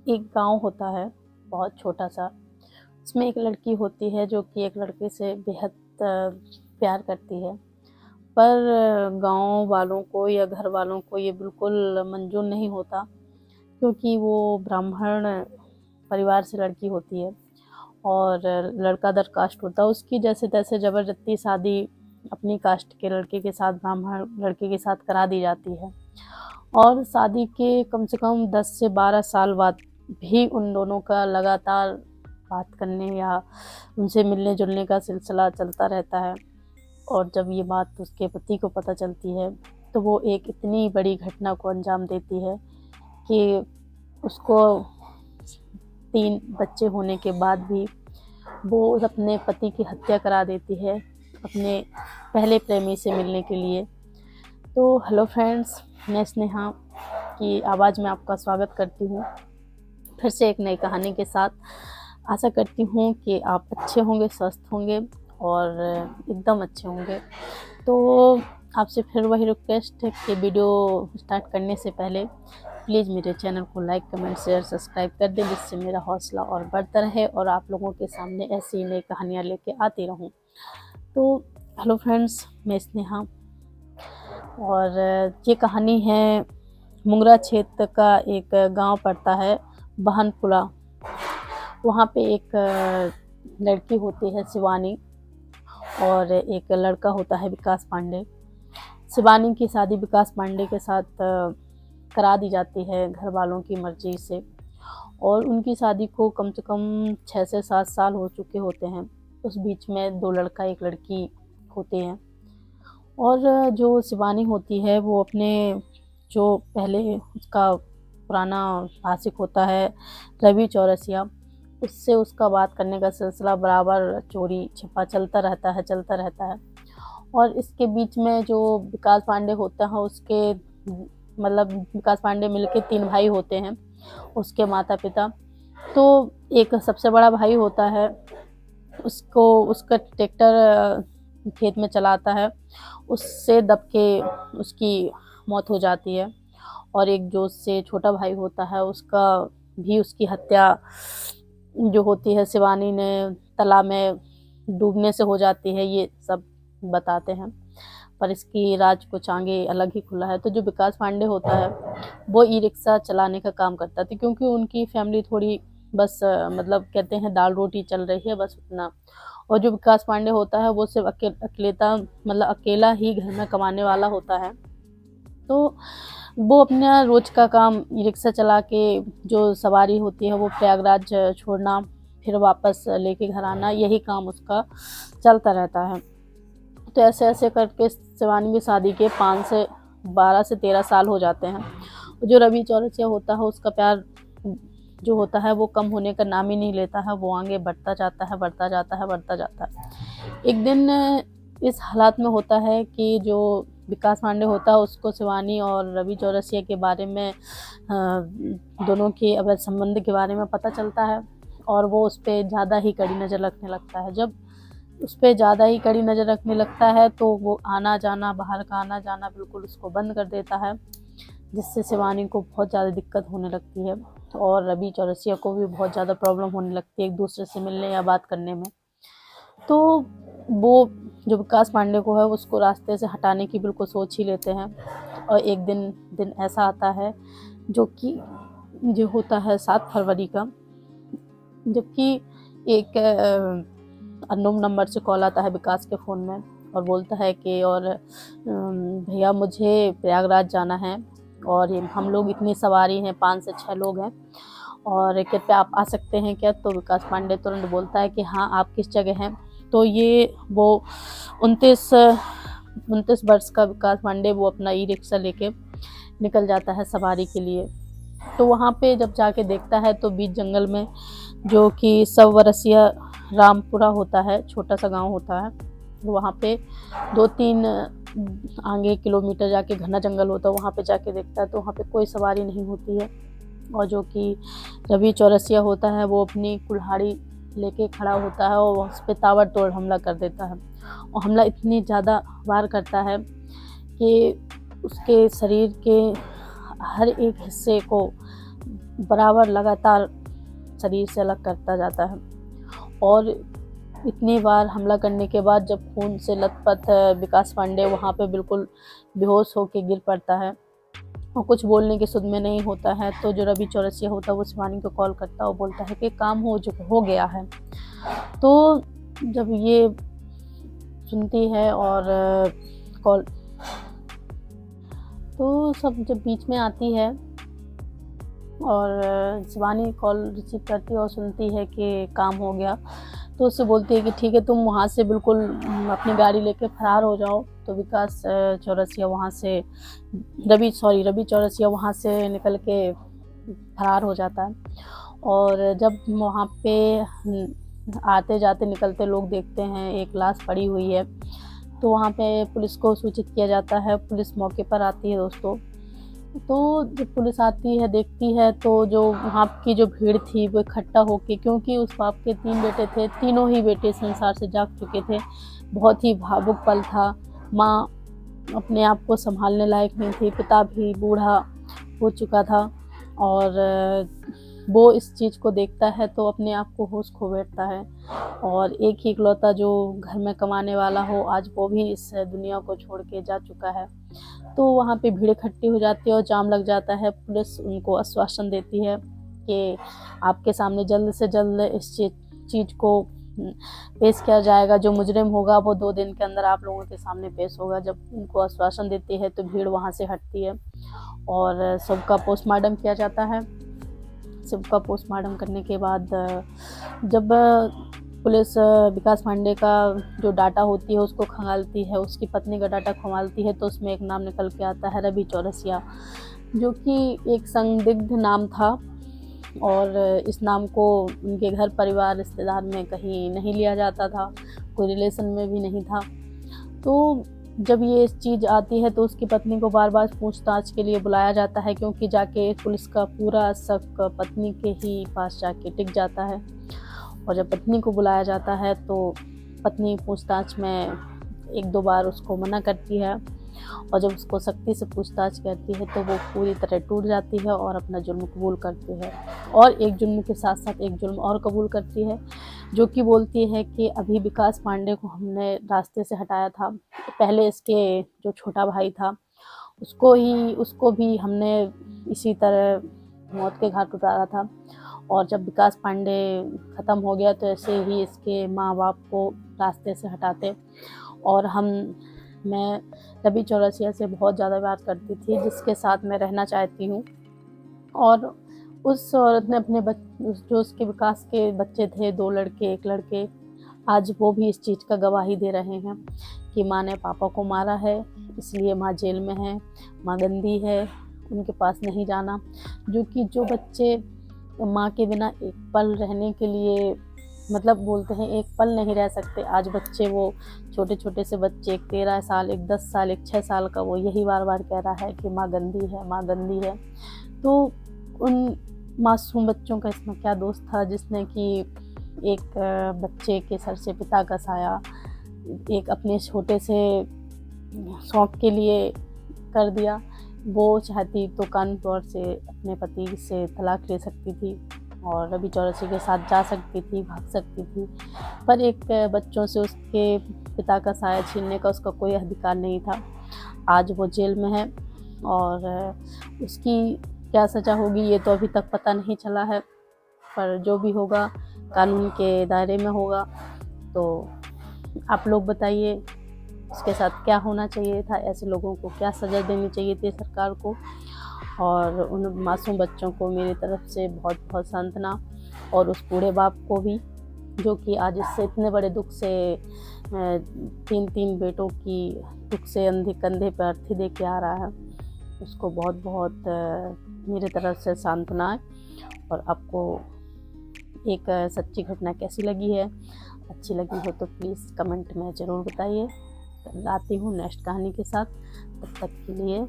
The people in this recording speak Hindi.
एक गांव होता है, बहुत छोटा सा। उसमें एक लड़की होती है जो कि एक लड़के से बेहद प्यार करती है। पर गांव वालों को या घर वालों को ये बिल्कुल मंजूर नहीं होता, क्योंकि वो ब्राह्मण परिवार से लड़की होती है और लड़का अदर कास्ट होता है। उसकी जैसे तैसे ज़बरदस्ती शादी अपनी कास्ट के लड़के के साथ, ब्राह्मण लड़के के साथ करा दी जाती है। और शादी के कम से कम 10 से 12 साल बाद भी उन दोनों का लगातार बात करने या उनसे मिलने जुलने का सिलसिला चलता रहता है। और जब ये बात उसके पति को पता चलती है तो वो एक इतनी बड़ी घटना को अंजाम देती है कि उसको 3 बच्चे होने के बाद भी वो अपने पति की हत्या करा देती है अपने पहले प्रेमी से मिलने के लिए। तो हेलो फ्रेंड्स, मैं स्नेहा की आवाज़ में आपका स्वागत करती हूँ फिर से एक नई कहानी के साथ। आशा करती हूँ कि आप अच्छे होंगे, स्वस्थ होंगे और एकदम अच्छे होंगे। तो आपसे फिर वही रिक्वेस्ट है कि वीडियो स्टार्ट करने से पहले प्लीज़ मेरे चैनल को लाइक, कमेंट, शेयर, सब्सक्राइब कर दें, जिससे मेरा हौसला और बढ़ता रहे और आप लोगों के सामने ऐसी नई कहानियाँ लेके आती रहूँ। तो हेलो फ्रेंड्स, मैं स्नेहा और ये कहानी है मुंगरा क्षेत्र का। एक गांव पड़ता है बहनपुरा। वहाँ पे एक लड़की होती है शिवानी और एक लड़का होता है विकास पांडे। शिवानी की शादी विकास पांडे के साथ करा दी जाती है घर वालों की मर्जी से, और उनकी शादी को कम से कम 6 से 7 साल हो चुके होते हैं। उस बीच में 2 लड़का एक लड़की होते हैं। और जो शिवानी होती है वो अपने जो पहले उसका पुराना आशिक होता है रवि चौरसिया, उससे उसका बात करने का सिलसिला बराबर चोरी छिपा चलता रहता है। और इसके बीच में जो विकास पांडे होता है उसके मतलब विकास पांडे मिलके 3 भाई होते हैं, उसके माता पिता। तो एक सबसे बड़ा भाई होता है, उसको उसका ट्रैक्टर खेत में चलाता है, उससे दब के उसकी मौत हो जाती है। और एक जो उससे छोटा भाई होता है उसका भी उसकी हत्या जो होती है शिवानी ने तालाब में डूबने से हो जाती है, ये सब बताते हैं। पर इसकी राज कुछ आगे अलग ही खुला है। तो जो विकास पांडे होता है वो ई रिक्शा चलाने का काम करता था, क्योंकि उनकी फैमिली थोड़ी बस मतलब कहते हैं दाल रोटी चल रही है, बस उतना। और जो विकास पांडे होता है वो सिर्फ अकेला ही घर में कमाने वाला होता है। तो वो अपना रोज का काम ई रिक्शा चला के, जो सवारी होती है वो प्रयागराज छोड़ना, फिर वापस लेके घर आना, यही काम उसका चलता रहता है। तो ऐसे ऐसे करके शिवानी की शादी के 5 से 12 से 13 साल हो जाते हैं। जो रवि चौरसिया होता है उसका प्यार जो होता है वो कम होने का नाम ही नहीं लेता है, वो आगे बढ़ता जाता है। एक दिन इस हालात में होता है कि जो विकास पांडे होता है उसको शिवानी और रवि चौरसिया के बारे में दोनों के अवैध संबंध के बारे में पता चलता है, और वो उस पर ज़्यादा ही कड़ी नज़र रखने लगता है। जब उस पर ज़्यादा ही कड़ी नज़र रखने लगता है तो वो आना जाना, बाहर का आना जाना बिल्कुल उसको बंद कर देता है, जिससे शिवानी को बहुत ज़्यादा दिक्कत होने लगती है और रवि चौरसिया को भी बहुत ज़्यादा प्रॉब्लम होने लगती है एक दूसरे से मिलने या बात करने में। तो वो जो विकास पांडे को है उसको रास्ते से हटाने की बिल्कुल सोच ही लेते हैं। और एक दिन ऐसा आता है जो कि जो होता है 7 फरवरी का, जबकि एक अननोन नंबर से कॉल आता है विकास के फ़ोन में और बोलता है कि और भैया मुझे प्रयागराज जाना है और हम लोग इतनी सवारी हैं, 5 से 6 लोग हैं, और कृपया आप आ सकते हैं क्या? तो विकास पांडे तुरंत बोलता है कि हाँ, आप किस जगह हैं? तो ये वो 29 वर्ष का विकास पांडे वो अपना ई रिक्शा लेके निकल जाता है सवारी के लिए। तो वहाँ पे जब जाके देखता है तो बीच जंगल में, जो कि सवरसिया रामपुरा होता है, छोटा सा गांव होता है, वहाँ पे 2-3 आगे किलोमीटर जाके घना जंगल होता है। वहाँ पे जाके देखता है तो वहाँ पे कोई सवारी नहीं होती है, और जो कि रवि चौरसिया होता है वो अपनी कुल्हाड़ी लेके खड़ा होता है और उस पर ताबड़तोड़ हमला कर देता है। और हमला इतनी ज़्यादा वार करता है कि उसके शरीर के हर एक हिस्से को बराबर लगातार शरीर से अलग करता जाता है। और इतनी बार हमला करने के बाद जब खून से लथपथ विकास पांडे वहाँ पे बिल्कुल बेहोश होकर गिर पड़ता है और कुछ बोलने की सुध में नहीं होता है, तो जो रवि चौरसिया होता है वो शिवानी को कॉल करता है और बोलता है कि काम हो गया है। तो जब ये सुनती है और कॉल तो सब जब बीच में आती है और शिवानी कॉल रिसीव करती है और सुनती है कि काम हो गया, तो उससे बोलती है कि ठीक है, तुम वहाँ से बिल्कुल अपनी गाड़ी लेके फरार हो जाओ। तो विकास चौरसिया वहाँ से रवि चौरसिया वहाँ से निकल के फरार हो जाता है। और जब वहाँ पे आते जाते निकलते लोग देखते हैं एक लाश पड़ी हुई है, तो वहाँ पे पुलिस को सूचित किया जाता है। पुलिस मौके पर आती है दोस्तों। तो जब पुलिस आती है देखती है तो जो वहाँ की जो भीड़ थी वो इकट्ठा होके, क्योंकि उस बाप के 3 बेटे थे, तीनों ही बेटे संसार से जाग चुके थे। बहुत ही भावुक पल था। माँ अपने आप को संभालने लायक नहीं थी, पिता भी बूढ़ा हो चुका था और वो इस चीज़ को देखता है तो अपने आप को होश खो बैठता है। और एक ही इकलौता जो घर में कमाने वाला हो, आज वो भी इस दुनिया को छोड़ के जा चुका है। तो वहाँ पे भीड़ इकट्ठी हो जाती है और जाम लग जाता है। पुलिस उनको आश्वासन देती है कि आपके सामने जल्द से जल्द इस चीज़ को पेश किया जाएगा। जो मुजरिम होगा वो 2 दिन के अंदर आप लोगों के सामने पेश होगा। जब उनको आश्वासन देती है तो भीड़ वहाँ से हटती है और सबका पोस्टमार्टम किया जाता है। सबका पोस्टमार्टम करने के बाद जब पुलिस विकास पांडे का जो डाटा होती है उसको खंगालती है, उसकी पत्नी का डाटा खंगालती है, तो उसमें एक नाम निकल के आता है रवि चौरसिया, जो कि एक संदिग्ध नाम था और इस नाम को उनके घर परिवार रिश्तेदार में कहीं नहीं लिया जाता था, कोई रिलेशन में भी नहीं था। तो जब ये चीज़ आती है तो उसकी पत्नी को बार बार पूछताछ के लिए बुलाया जाता है, क्योंकि जाके पुलिस का पूरा शक पत्नी के ही पास जाके टिक जाता है। और जब पत्नी को बुलाया जाता है तो पत्नी पूछताछ में 1-2 बार उसको मना करती है और जब उसको सख्ती से पूछताछ करती है तो वो पूरी तरह टूट जाती है और अपना जुर्म कबूल करती है। और एक जुर्म के साथ साथ एक जुर्म और कबूल करती है, जो कि बोलती है कि अभी विकास पांडे को हमने रास्ते से हटाया था, पहले इसके जो छोटा भाई था उसको भी हमने इसी तरह मौत के घाट उतारा था। और जब विकास पांडे ख़त्म हो गया तो ऐसे ही इसके माँ बाप को रास्ते से हटाते। और मैं रवि चौरसिया से बहुत ज़्यादा प्यार करती थी, जिसके साथ मैं रहना चाहती हूँ। और उस औरत ने अपने जो उसके विकास के बच्चे थे, 2 लड़के 1 लड़के, आज वो भी इस चीज़ का गवाही दे रहे हैं कि माँ ने पापा को मारा है, इसलिए माँ जेल में है, माँ गंदी है, उनके पास नहीं जाना। जो बच्चे माँ के बिना एक पल रहने के लिए मतलब बोलते हैं एक पल नहीं रह सकते, आज बच्चे वो छोटे छोटे से बच्चे, एक 13 साल, एक 10 साल, एक 6 साल का, वो यही बार बार कह रहा है कि माँ गंदी है, माँ गंदी है। तो उन मासूम बच्चों का इसमें क्या दोष था, जिसने कि एक बच्चे के सर से पिता का साया एक अपने छोटे से शौक के लिए कर दिया। वो चाहती तो कानूनी तौर से अपने पति से तलाक ले सकती थी और रवि चौरसिया के साथ जा सकती थी, भाग सकती थी, पर एक बच्चों से उसके पिता का साया छीनने का उसका कोई अधिकार नहीं था। आज वो जेल में है और उसकी क्या सज़ा होगी ये तो अभी तक पता नहीं चला है, पर जो भी होगा कानून के दायरे में होगा। तो आप लोग बताइए उसके साथ क्या होना चाहिए था, ऐसे लोगों को क्या सज़ा देनी चाहिए थी सरकार को। और उन मासूम बच्चों को मेरी तरफ से बहुत बहुत सांत्वना, और उस बूढ़े बाप को भी जो कि आज इससे इतने बड़े दुख से 3 बेटों की दुख से कंधे पर अर्थी दे के आ रहा है, उसको बहुत बहुत मेरी तरफ से सांत्वना। और आपको एक सच्ची घटना कैसी लगी है, अच्छी लगी हो तो प्लीज़ कमेंट में ज़रूर बताइए। आती हूँ नेक्स्ट कहानी के साथ, तब तक के लिए